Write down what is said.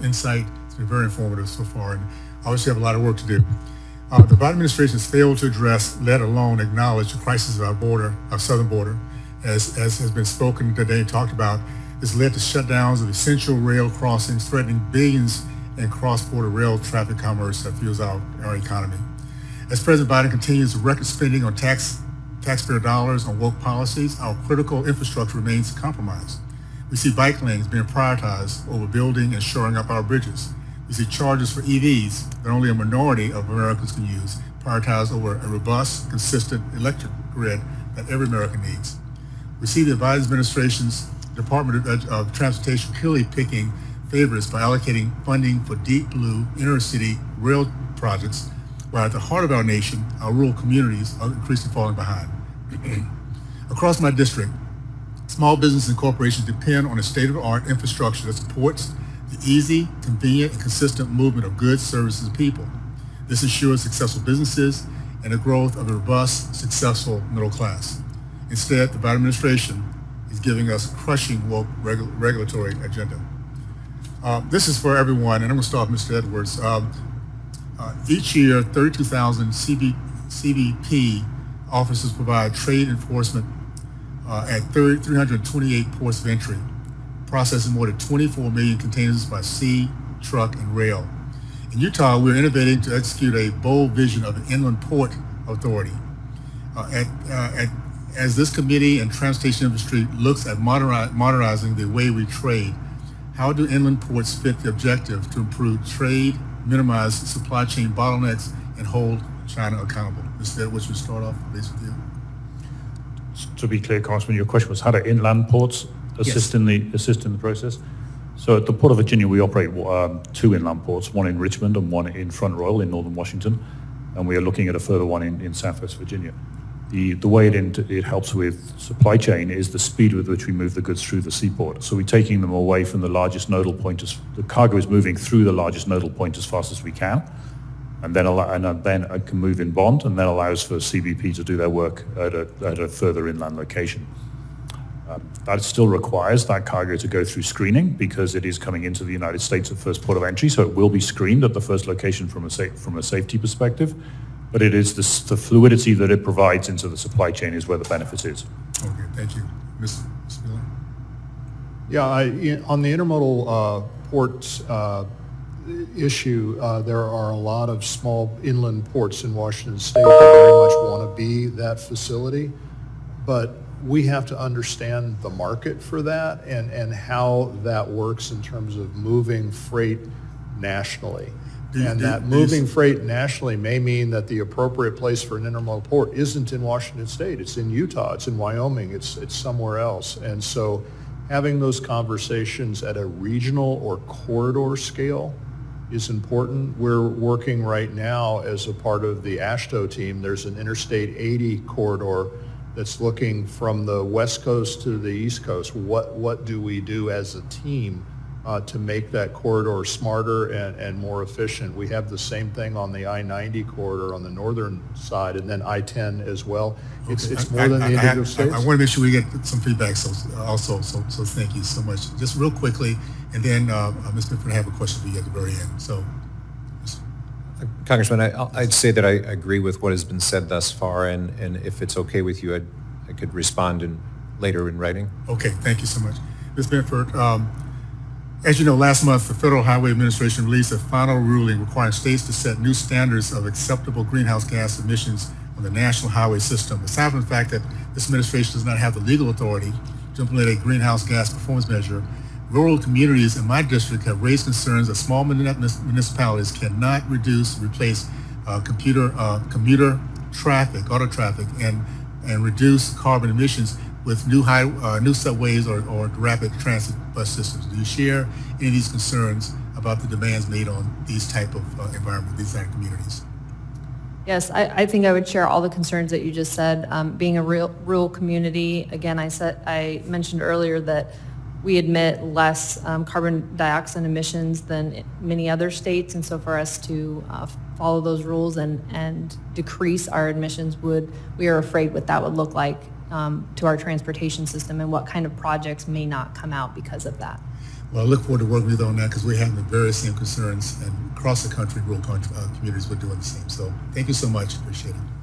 insight. It's been very informative so far, and obviously have a lot of work to do. The Biden administration has failed to address, let alone acknowledge, the crisis of our border, our southern border, as has been spoken today and talked about, has led to shutdowns of essential rail crossings, threatening billions in cross-border rail traffic commerce that fuels our economy. As President Biden continues record spending on taxpayer dollars on woke policies, our critical infrastructure remains compromised. We see bike lanes being prioritized over building and shoring up our bridges. We see charges for EVs that only a minority of Americans can use, prioritized over a robust, consistent electric grid that every American needs. We see the Biden administration's Department of Transportation clearly picking favorites by allocating funding for deep blue inner-city rail projects, while at the heart of our nation, our rural communities are increasingly falling behind. Across my district, small businesses and corporations depend on a state-of-the-art infrastructure that supports the easy, convenient, and consistent movement of goods, services, and people. This ensures successful businesses and the growth of a robust, successful middle class. Instead, the Biden administration is giving us a crushing woke regulatory agenda. This is for everyone, and I'm going to start with Mr. Edwards. Each year, 32,000 CBP officers provide trade enforcement at 328 ports of entry, processing more than 24 million containers by sea, truck, and rail. In Utah, we're innovating to execute a bold vision of an inland port authority. As this committee and transportation industry looks at modernizing the way we trade, how do inland ports fit the objective to improve trade, minimize supply chain bottlenecks, and hold China accountable? Mr. Edwards, we'll start off please with you. To be clear, Congressman, your question was how do inland ports assist in the process? So at the Port of Virginia, we operate two inland ports, one in Richmond and one in Front Royal in northern Washington, and we are looking at a further one in Southwest Virginia. The way it helps with supply chain is the speed with which we move the goods through the seaport. So we're taking them away from the largest nodal point. The cargo is moving through the largest nodal point as fast as we can, and then it can move in bond, and then allows for CBP to do their work at a further inland location. That still requires that cargo to go through screening because it is coming into the United States at first port of entry, so it will be screened at the first location from a safety perspective. But it is the fluidity that it provides into the supply chain is where the benefit is. Okay, thank you. Ms. Miller? Yeah, on the intermodal ports issue, there are a lot of small inland ports in Washington State that very much want to be that facility, but we have to understand the market for that and how that works in terms of moving freight nationally. And that moving freight nationally may mean that the appropriate place for an intermodal port isn't in Washington State. It's in Utah. It's in Wyoming. It's somewhere else. And so having those conversations at a regional or corridor scale is important. We're working right now as a part of the AASHTO team. There's an Interstate 80 corridor that's looking from the West Coast to the East Coast. What do we do as a team to make that corridor smarter and more efficient? We have the same thing on the I-90 corridor on the northern side, and then I-10 as well. Okay. It's more than the individual states. I want to make sure we get some feedback so thank you so much. Just real quickly, and then Ms. Smith, I have a question for you at the very end. So, Congressman, I'd say that I agree with what has been said thus far, and if it's okay with you, I could respond later in writing. Okay, thank you so much. Ms. Benford, as you know, last month, the Federal Highway Administration released a final ruling requiring states to set new standards of acceptable greenhouse gas emissions on the national highway system. Aside from the fact that this administration does not have the legal authority to implement a greenhouse gas performance measure, rural communities in my district have raised concerns that small municipalities cannot replace commuter traffic, auto traffic, and reduce carbon emissions with new subways or rapid transit bus systems. Do you share any of these concerns about the demands made on these type of environment, these type of communities? Yes, I think I would share all the concerns that you just said. Being a rural community, again, I mentioned earlier that we emit less carbon dioxide emissions than many other states, and so for us to follow those rules and decrease our emissions we are afraid what that would look like to our transportation system and what kind of projects may not come out because of that. Well, I look forward to working with you on that because we're having the very same concerns, and across the country, rural communities were doing the same. So thank you so much. Appreciate it.